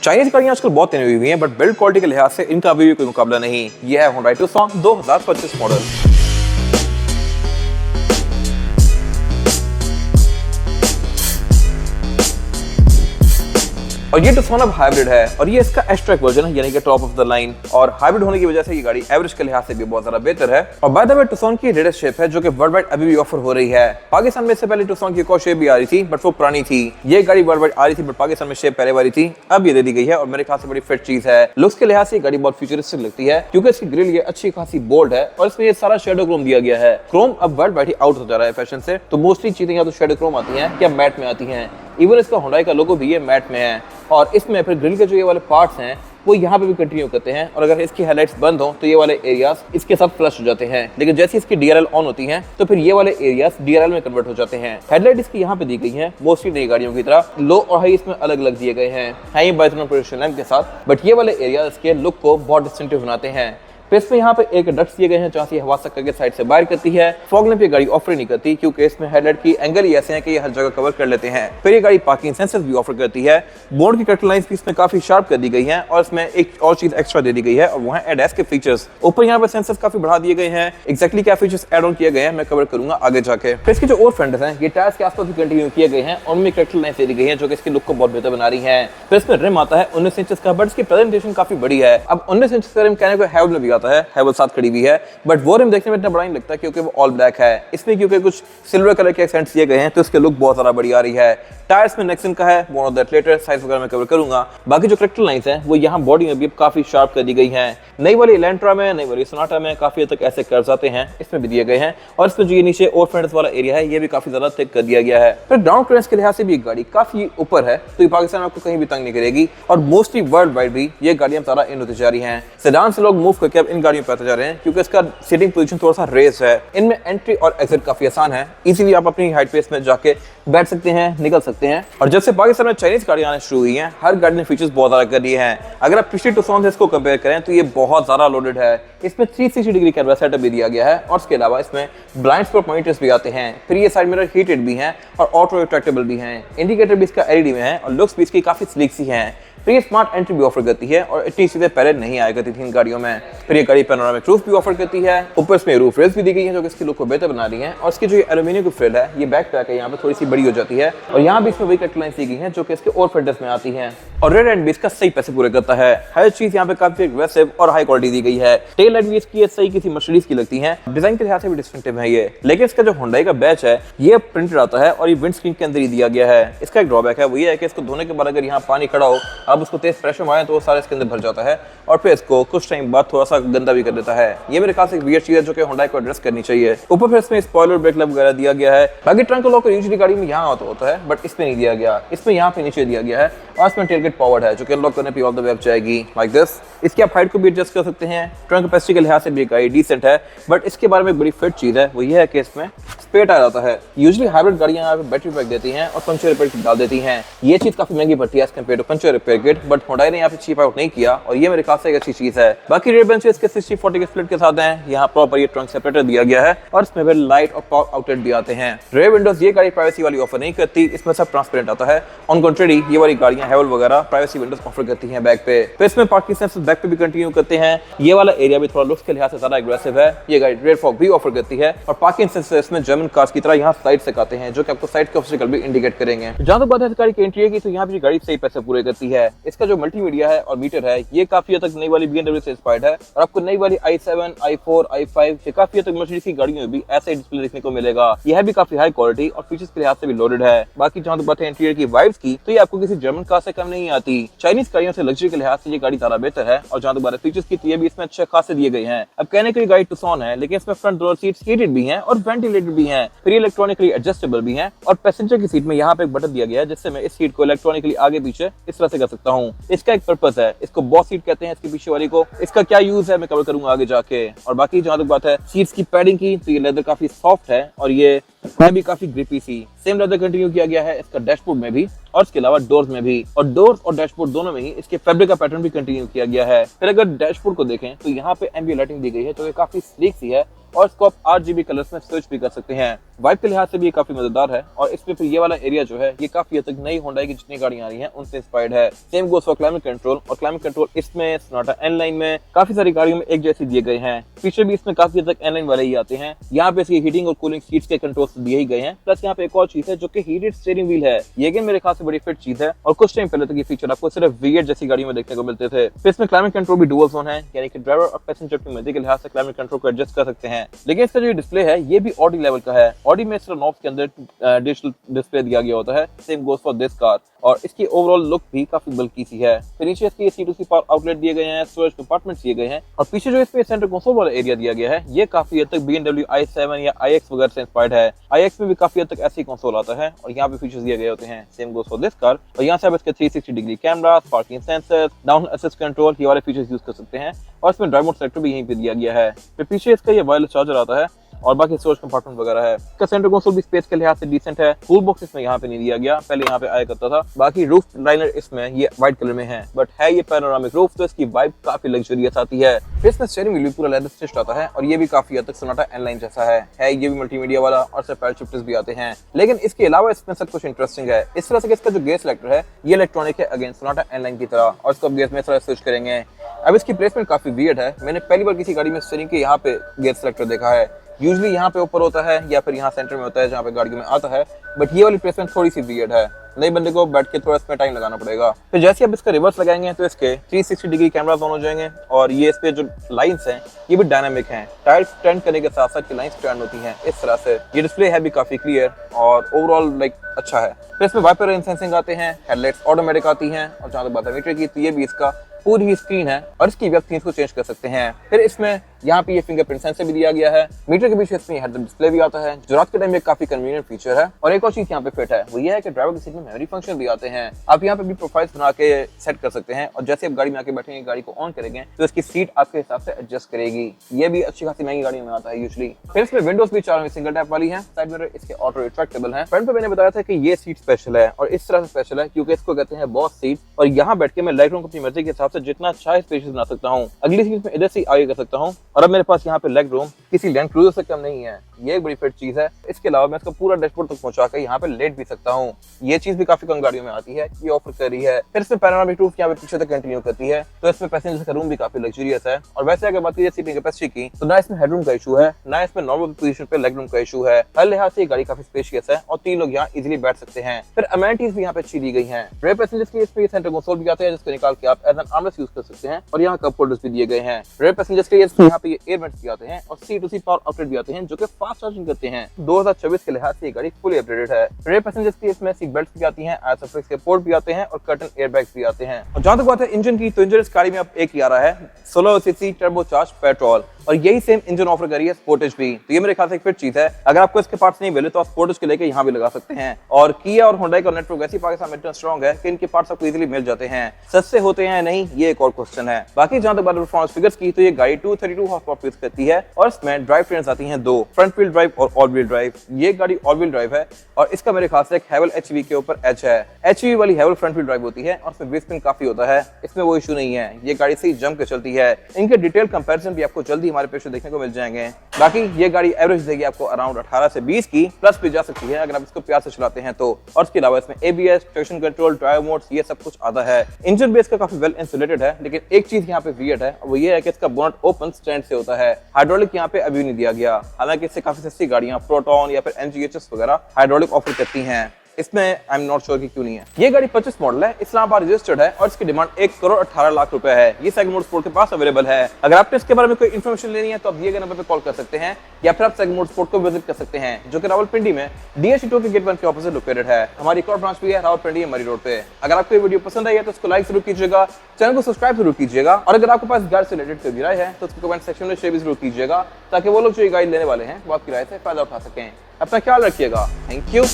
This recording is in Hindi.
चाइनीज गाड़ियां आजकल बहुत तेज हुई हैं, बट बिल्ड क्वालिटी के लिहाज से इनका अभी भी कोई मुकाबला नहीं। यह है Hyundai Tucson 2025 मॉडल। और ये Tucson अब हाइब्रिड है और ये इसका एस-ट्रैक वर्जन है, यानी कि टॉप ऑफ द लाइन। और हाइब्रिड होने की वजह से ये गाड़ी एवरेज के लिहाज से भी बहुत ज्यादा बेहतर है। और बाय द वे Tucson की रेडेस्ट शेप है जो कि वर्ल्ड वाइड अभी भी ऑफर हो रही है। पाकिस्तान में इससे पहले Tucson की एक और शेप भी आ रही थी, बट वो पुरानी थी। ये गाड़ी वर्ल्ड वाइड आ रही थी, बट पाकिस्तान में शेप पहले वाली थी, अब ये दे दी गई है। और मेरे ख्याल से बड़ी फिट चीज है। लुक्स के लिहाज से ये गाड़ी बहुत फ्यूचरिस्टिक लगती है, क्योंकि इसकी ग्रिल ये अच्छी खासी बोल्ड है और इसमें ये सारा शेडो क्रोम दिया गया है। क्रोम अब वर्ल्ड वाइड ही आउट हो जा रहा है फैशन से, तो मोस्टली चीजें या तो शेडो क्रोम आती हैं या मैट में आती हैं। इवन इसका Hyundai का लोगो भी ये मैट में है। और इसमें फिर ग्रिल के जो ये वाले पार्ट्स हैं वो यहाँ पे भी कंटिन्यू करते हैं। और अगर इसकी हेडलाइट्स बंद हो तो ये वाले एरियाज इसके साथ फ्लश हो जाते हैं, लेकिन जैसे इसकी DRL ऑन होती हैं तो फिर ये वाले एरियाज DRL में कन्वर्ट हो जाते हैं। हेडलाइट इसकी यहाँ पे दी गई है मोस्टली नई गाड़ियों की तरह, लो और हाई इसमें अलग अलग दिए गए हैं, हाई बाइथोनल प्रोजेक्शन लैंप के साथ। बट ये वाले एरियाज इसके लुक को बहुत डिस्टिंक्टिव बनाते हैं। फिर इसमें यहाँ पे एक डक्ट्स दिए गए हैं जहाँ से हवा सक करके साइड से बाहर करती है। फॉग लैंप ये गाड़ी ऑफर नहीं करती, क्योंकि इसमें हेडलाइट की एंगल ही ऐसे हैं कि ये हर जगह कवर कर लेते हैं। फिर ये गाड़ी पार्किंग सेंसर्स भी ऑफर करती है। बोर्ड की कट लाइंस भी इसमें काफी शार्प कर दी गई हैं और इसमें एक और चीज एक्स्ट्रा दे दी गई है, और वो है ADAS के फीचर्स। ऊपर यहाँ पे सेंसर्स काफी बढ़ा दिए गए हैं। एक्जैक्टली क्या फीचर्स एड ऑन किए गए हैं मैं कवर करूंगा आगे जाके। फिर इसके जो और फेंडर्स हैं ये टायर्स के आसपास भी कंटिन्यू किए गए हैं और उनमें कट लाइंस दे दी गई है जो कि इसके लुक को बहुत बेहतर बना रही है। फिर इसमें रिम आता है 19 इंच का, बट इसकी प्रेजेंटेशन काफी बड़ी है। अब 19 इंच का रिम कहने को हैवल में भी आता है, हैवल साथ भी है, बट वो रिम देखने में इतना बड़ा नहीं लगता क्योंकि वो ऑल ब्लैक है। इसमें क्योंकि कुछ सिल्वर कलर के एक्सेंट्स दिए गए हैं तो इसके लुक बहुत ज्यादा बड़ी आ रही है। टायर्स में नेक्सन का है, more of that later, size वगैरह मैं कवर करूंगा। बाकी जो करेक्टर लाइंस हैं वो यहाँ बॉडी में भी काफी शार्प कर दी गई हैं। नई वाली एलेंट्रा में, नई वाली सोनाटा में काफी हद तक ऐसे कर्व्स आते हैं, इसमें भी दिए गए हैं। और इसमें जो ये नीचे और फेंडर्स वाला एरिया है ये भी काफी ज्यादा थिक कर दिया गया है। फिर ग्राउंड क्लियरेंस के लिहाज से भी गाड़ी काफी ऊपर है, तो ये पाकिस्तान में आपको कहीं भी तंग नहीं करेगी। और मोस्टली वर्ल्ड वाइड भी ये गाड़ियां ज्यादा इन होती जा रही हैं। सेडान से लोग मूव करके अब इन गाड़ियों पे आते जा रहे हैं, क्योंकि इसका सीटिंग पोजीशन थोड़ा सा रेस है। इनमें एंट्री और एग्जिट काफी आसान है, इजीली आप अपनी हाइट पेस में जाके बैठ सकते हैं, निकल सकते हैं। और जब से पाकिस्तान में चाइनीज गाड़ियां आने शुरू हुई हैं, हर गाड़ी ने फीचर्स बहुत ज्यादा कर दिए हैं। अगर आप पिछली Tucson से इसको कंपेयर करें तो ये बहुत ज्यादा लोडेड है। इसमें 360 डिग्री कैमरा सेटअप भी दिया गया है और इसके अलावा इसमें ब्लाइंड स्पॉट मॉनिटर्स भी आते हैं। फिर ये साइड मिरर हीटेड भी हैं और ऑटो रिट्रैक्टेबल भी हैं। इंडिकेटर भी इसका LED में है और लुक्स भी इसकी काफी स्लीक सी हैं। फिर ये स्मार्ट एंट्री भी ऑफर करती है और इतनी चीजें पहले नहीं आया करती थी इन गाड़ियों में। फिर ये गाड़ी पैनोरामिक रूफ भी ऑफर करती है। ऊपर इसमें रूफ रेल्स भी दी गई है जो कि इसकी लुक को बेहतर बना रही है। और इसकी जो ये एल्यूमिनियम की फ्रेम है ये बैक पैक है, यहाँ पे थोड़ी सी बड़ी हो जाती है। और यहाँ भी इसमें वही कट लाइंस दी गई है जो कि इसके और फेंडर्स में आती हैं। और रेयर एंड भी इसका सही पैसे पूरे करता है। हर चीज यहाँ पे काफी एग्रेसिव और हाई क्वालिटी दी गई है। टेल लाइट भी इसकी सही किसी मर्सिडीज की लगती है। डिजाइन के लिहाज से भी डिस्टिंक्टिव है ये। लेकिन इसका जो Hyundai का बैच है ये प्रिंटेड आता है और ये विंड स्क्रीन के अंदर ही दिया गया है। इसका एक ड्रॉबैक है, वो ये है कि इसको धोने के बाद अगर यहाँ पानी खड़ा हो, अब उसको तेज प्रेशर मारे तो वो सारा इसके अंदर भर जाता है और फिर इसको कुछ टाइम बाद थोड़ा सा गंदा भी कर देता है। ये मेरे ख्याल से एक वियर्ड चीज है जो कि Hyundai को एड्रेस करनी चाहिए। ऊपर फिर इसमें स्पॉइलर, ब्रेक लैम्प वगैरह दिया गया है। बाकी ट्रंक लॉकर यूजुअली गाड़ी में यहाँ होता है, बट इसमें नहीं दिया गया, इसमें यहाँ पे नीचे दिया गया है। और इसमें टेलगेट पावर्ड है जो कि अनलॉक करने पे ऑल द वे अप जाएगी लाइक दिस। इसकी आप हाइट को भी एडजस्ट कर सकते हैं। ट्रंक कैपेसिटी के लिहाज से भी गाड़ी डिसेंट है, बट इसके बारे में एक बड़ी फिट चीज है, वो ये है कि इसमें स्पेयर टायर आता है। यूजुअली हाइब्रिड गाड़ियां यहाँ पे बैटरी पैक देती हैं और पंचर रिपेयर किट डाल देती हैं। ये चीज काफी महंगी पड़ती है as compare to puncture repair kit, but Hyundai ने यहाँ पे चीप आउट नहीं किया और ये मेरे ख्याल से एक अच्छी चीज है। बाकी रेयर बेंचेस के 60-40 के स्प्लिट के साथ हैं। यहाँ प्रॉपर ये ट्रंक सेपरेटर दिया गया है और इसमें भी लाइट और पावर आउटलेट भी आते हैं। रेयर विंडोज ये गाड़ी प्राइवेसी वाली ऑफर नहीं करती, इसमें सब ट्रांसपेरेंट आता है। ऑन कंट्री ये वाली गाड़ियां हैवल वगैरह प्राइवेसी विंडोज ऑफर करती हैं बैक पे। फिर इसमें पार्किंग सेंसर बैक पे भी कंटिन्यू करते हैं। ये वाला एरिया भी थोड़ा लुक्स के लिहाज से ज्यादा एग्रेसिव है। ये गाड़ी रेयर फॉग भी ऑफर करती है और पार्किंग सेंसर इसमें जर्मन कार्स की तरह यहाँ साइड से आते हैं जो कि आपको साइड के ऑब्स्टिकल भी इंडिकेट करेंगे। जहां तक बात है गाड़ी की इंटीरियर की, तो यहाँ भी गाड़ी सही पैसे पूरे करती है। इसका जो मल्टीमीडिया है और मीटर है ये काफी हद तक नई वाली BMW से इंस्पायर्ड है और आपको नई वाली i7, i4, i5 से काफी हद तक मर्सिडीज की गाड़ियों में भी ऐसा ही डिस्प्ले देखने को मिलेगा। यह भी काफी हाई क्वालिटी और फीचर्स के लिहाज से भी लोडेड है। बाकी जहां तक बात है इंटीरियर की वाइब्स की, तो ये आपको किसी जर्मन कार से कम नहीं आती। चाइनीज गाड़ियों से लग्जरी के लिहाज से ये गाड़ी ज्यादा बेहतर है। और जहां तक बात है फीचर्स की, तो ये भी इसमें अच्छे खासे दिए गए हैं। अब कहने की गाड़ी Tucson है, लेकिन इसमें फ्रंट डोर सीट्स हीटेड भी हैं और वेंटिलेटेड भी हैं। फिर इलेक्ट्रॉनिकली एडजस्टेबल भी हैं और पैसेंजर की सीट में यहाँ पे एक बटन दिया गया है जिससे मैं इस सीट को इलेक्ट्रॉनिकली आगे पीछे इस तरह से कर सकता हूँ। इसका एक पर्पस है, इसको बॉस सीट कहते हैं इसके पीछे वाली को। इसका क्या यूज है मैं कवर करूंगा आगे जाके। और बाकी जहां तक बात है सीट्स की पैडिंग की, तो ये लेदर काफी सॉफ्ट है और ये भी काफी ग्रिपी सी। सेम लेदर कंटिन्यू किया गया है इसका डैशबोर्ड में भी और इसके अलावा डोर्स में भी। और डोर्स और डैशबोर्ड दोनों में ही इसके फैब्रिक का पैटर्न भी कंटिन्यू किया गया है। फिर अगर डैशबोर्ड को देखें तो यहाँ पे एम्बिएंट लाइटिंग दी गई है जो काफी स्लीक सी है और इसको आप RGB कलर्स में स्विच भी कर सकते हैं। वाइब के लिहाज से भी ये काफी मजेदार है और इसमें फिर ये वाला एरिया जो है ये काफी हद तक नई होंडा की जितनी गाड़ियां आ रही हैं उनसे इंस्पायर्ड है। Same goes for climate control, और क्लाइमेट कंट्रोल इसमें सोनाटा एन लाइन में काफी सारी गाड़ियों में एक जैसे दिए गए हैं। फीचर भी इसमें काफी हद तक एन लाइन वाले ही आते हैं। यहाँ पे इसकी हीटिंग और कूलिंग सीट्स के कंट्रोल्स दिए ही गए हैं। प्लस यहाँ पे एक और चीज है जो कि हीटेड स्टीयरिंग व्हील है। ये अगेन मेरे ख्याल से बड़ी फिट चीज है और कुछ टाइम पहले तक ये फीचर आपको सिर्फ V8 जैसी गाड़ियों में देखने को मिलते थे। फिर इसमें क्लाइमेट कंट्रोल भी डुअल जोन है, यानी कि ड्राइवर और पैसेंजर की मर्जी के लिहाज से क्लाइमेट कंट्रोल को एडजस्ट कर सकते हैं। लेकिन इसका जो डिस्प्ले है ये भी ऑडी लेवल का है। ऑडी में सिर्फ नॉब्स के अंदर डिजिटल डिस्प्ले दिया गया होता है। Same goes for this car, और इसकी ओवरऑल लुक भी काफी बल्की सी है। फिर नीचे इसके C2C पावर आउटलेट दिए गए हैं, स्टोरेज कंपार्टमेंट दिए गए हैं और पीछे जो इसमें सेंटर कंसोल वाला एरिया दिया गया है ये काफी हद तक BMW i7 या iX वगैरह से इंस्पायर्ड है। iX में भी काफी हद तक ऐसी कंसोल आता है और यहाँ पे फीचर्स दिए गए होते हैं। Same goes for this car, और यहाँ से आप इसके 360 degree camera, parking sensor, down assist control ये वाले फीचर्स यूज कर सकते हैं और इसमें ड्राइव मोड सेलेक्टर भी यहीं पे दिया गया है। फिर पीछे इसका ये वायरलेस चार्जर आता है और बाकी स्टोरेज कंपार्टमेंट वगैरह है। इसका सेंटर कंसोल भी स्पेस के लिहाज से डिसेंट है। टूल बॉक्स इसमें यहाँ पे नहीं दिया गया, पहले यहाँ पे आया करता था। बाकी रूफ लाइनर इसमें ये व्हाइट कलर में है, बट है ये पैनोरामिक रूफ तो इसकी वाइब काफी लग्जरियस आती है। फिर इसमें स्टीयरिंग व्हील भी पूरा लेदर स्टिच्ड आता है और ये भी काफी हद तक सोनाटा एन लाइन जैसा है ये भी मल्टीमीडिया वाला और सिर्फ पैडल शिफ्टर्स भी आते हैं। लेकिन इसके अलावा इसमें सब कुछ इंटरेस्टिंग है। इस तरह से इसका जो गियर सेलेक्टर है ये इलेक्ट्रॉनिक है, अगेन सोनाटा एन लाइन की तरह, और इसको गियर में स्विच करेंगे। अब इसकी प्लेसमेंट काफी वियर्ड है। मैंने पहली बार किसी गाड़ी में स्टीयरिंग के यहाँ पे गियर सेलेक्टर देखा है। यूजुअली यहाँ पे ऊपर होता है या फिर यहाँ सेंटर में होता है जहाँ पे गाड़ियों में आता है, बट ये वाली प्लेसमेंट थोड़ी सी वियर्ड है। नए बंदे को बैठ के थोड़ा इसमें टाइम लगाना पड़ेगा। फिर जैसे आप इसका रिवर्स लगाएंगे तो इसके 360 डिग्री कैमरास ऑन हो जाएंगे और ये इस पे जो लाइंस हैं ये भी डायनामिक हैं। टायर टर्न करने के साथ साथ की लाइंस टर्न होती हैं इस तरह से। ये डिस्प्ले है भी काफी क्लियर और ओवरऑल अच्छा है। फिर इसमें वाइपर रेन सेंसिंग आते हैं, हेडलाइट्स ऑटोमेटिक आती हैं और जहाँ तक बात है मीटर की तो ये भी इसका पूरी ही स्क्रीन है और इसकी वेब थीम्स को चेंज कर सकते हैं। फिर इसमें यहाँ पे ये फिंगरप्रिंट सेंसर भी दिया गया है। मीटर के पीछे इसमें हेड डिस्प्ले भी आता है जो रात के टाइम में काफी कन्वीनियंट फीचर है। और एक और चीज यहाँ पे फिट है वो ये है कि ड्राइवर की सीट में मेमोरी फंक्शन भी आते हैं। आप यहाँ पे भी प्रोफाइल्स बना के सेट कर सकते हैं और जैसे आप गाड़ी में आके बैठेंगे गाड़ी को ऑन करेंगे तो इसकी सीट आपके हिसाब से एडजस्ट करेगी। ये भी अच्छी खासी महंगी गाड़ियों में आता है यूजुअली। फिर इसमें विंडोज भी 4 सिंगल टैप वाली है। साइड मिरर इसके ऑटो रिट्रैक्टेबल है। फ्रंट पे मैंने बताया था कि ये सीट स्पेशल है और इस तरह से स्पेशल है क्योंकि इसको कहते हैं बॉस सीट और यहाँ बैठ के मैं लेग रूम को अपनी मर्जी के हिसाब से जितना चाहे स्पेशियस बना सकता हूँ। अगली सीट में इधर से आगे कर सकता हूँ और अब मेरे पास यहाँ पे लेग रूम किसी लैंड क्रूजर से कम नहीं है। ये एक बड़ी फिट चीज है। इसके अलावा मैं इसका पूरा डैशबोर्ड तक पहुंचा कर यहाँ पे लेट भी सकता हूँ। ये चीज भी काफी कम गाड़ियों में आती है, ये ऑफर कर रही है। फिर इसमें पैनोरामिक रूफ यहाँ पे पीछे तक कंटिन्यू करती है तो इसमें पैसेंजर का रूम भी काफी लग्जरियस है। और वैसे अगर बात करिए सीटिंग कैपेसिटी की तो ना इसमें हेडरूम का इशू है ना इसमें नॉर्मल पोजीशन पे लेग रूम का इशू है। हर लिहाज से ये गाड़ी काफी स्पेशियस है और 3 लोग यहाँ इजिली बैठ सकते हैं। फिर अमेनिटीज भी यहाँ पे अच्छी दी गई है। रेयर पैसेंजर्स के लिए सेंटर कंसोल भी आता है जिसको निकाल के आप एज एन आर्मरेस्ट यूज कर सकते हैं और यहाँ कप होल्डर्स भी दिए गए हैं। रेयर पैसेंजर्स के लिए यहाँ पे एयर वेंट्स भी आते हैं और C2C पावर आउटलेट भी आते हैं जो कि फास्ट चार्जिंग करते हैं। 2024 के लिहाज से ये गाड़ी फुली अपडेटेड है। रेयर पैसेंजर्स के इसमें सीट बेल्ट्स भी आती हैं, आइसोफ्लेक्स के पोर्ट भी आते हैं और कर्टन एयरबैग्स भी आते हैं। और जहां तक बात है इंजन की तो इंजन इस गाड़ी में अब एक ही आ रहा है 16 सीसी टर्बोचार्ज पेट्रोल और यही सेम इंजन ऑफर करी है स्पोर्टेज भी। तो ये मेरे ख्याल से एक फिट चीज है। अगर आपको इसके पार्ट्स नहीं मिले तो आप स्पोर्टेज के लेके यहाँ भी लगा सकते हैं। और किया और होंडा का नेटवर्क ऐसी पाकिस्तान में इतना स्ट्रॉन्ग है कि इनके पार्ट्स आपको इजीली मिल जाते हैं। सस्ते होते हैं नहीं ये एक और क्वेश्चन है। बाकी जहां तक बात परफॉर्मेंस फिगर्स की तो ये गाड़ी 232 हॉर्स पावर प्रोड्यूस करती है और इसमें ड्राइव ट्रेन्स आती हैं 2, फ्रंट व्हील ड्राइव और ऑल व्हील ड्राइव। ये गाड़ी ऑल व्हील ड्राइव है और इसका मेरे ख्याल से एक हैवल HV के ऊपर एच है। HV वाली हैवल फ्रंट व्हील ड्राइव होती है और इसमें व्हील स्पिन काफी होता है। इसमें वो इशू नहीं है, ये गाड़ी से जम के चलती है। इनके डिटेल कंपैरिजन भी आपको जल्दी हमारे पेज में देखने को मिल जाएंगे। बाकी ये गाड़ी एवरेज देगी आपको अराउंड 18 से 20 की, प्लस भी जा सकती है अगर आप इसको प्यार से चलाते हैं तो। और इसके अलावा इसमें ABS, traction control, drive modes ये सब कुछ आता है। इंजन बेस का काफी वेल इंसुलेटेड है लेकिन एक चीज यहाँ पे वियर्ड है वो ये है कि इसका बोनट ओपन स्टैंड से होता है। हाइड्रोलिक यहाँ पे अभी नहीं दिया गया, हालांकि इससे काफी सस्ती गाड़ियां प्रोटॉन या फिर MGHS वगैरह हाइड्रोलिक ऑफर करती हैं। इसमें आई एम नॉट श्योर कि क्यों नहीं है। ये गाड़ी 25 मॉडल है, इस्लामाबाद रजिस्टर्ड है और इसकी डिमांड 1,18,00,000 रुपए है। ये सेगमेंट मोटरस्पोर्ट के पास अवेलेबल है। अगर आपने इसके बारे में कोई इन्फॉर्मेशन लेनी है तो आप दिए गए नंबर पे कॉल कर सकते हैं या फिर आप सेगमेंट मोटरस्पोर्ट को विजिट कर सकते हैं जो कि रावलपिंडी में DHC2 के गेट 1 के ऑपोजिट लोकेटेड है। हमारी एक और ब्रांच भी है रावलपिंडी मरी रोड पे। अगर आपको ये वीडियो पसंद आई है तो इसको लाइक जरूर कीजिएगा, चैनल को सब्सक्राइब जरूर कीजिएगा और अगर आपके पास गाड़ी से रिलेटेड कोई राय है तो उसको कमेंट सेक्शन में शेयर भी जरूर कीजिएगा ताकि वो लोग जो ये गाड़ी लेने वाले हैं वो आपकी राय से फायदा उठा सकें। अपना ख्याल रखिएगा। Thank you.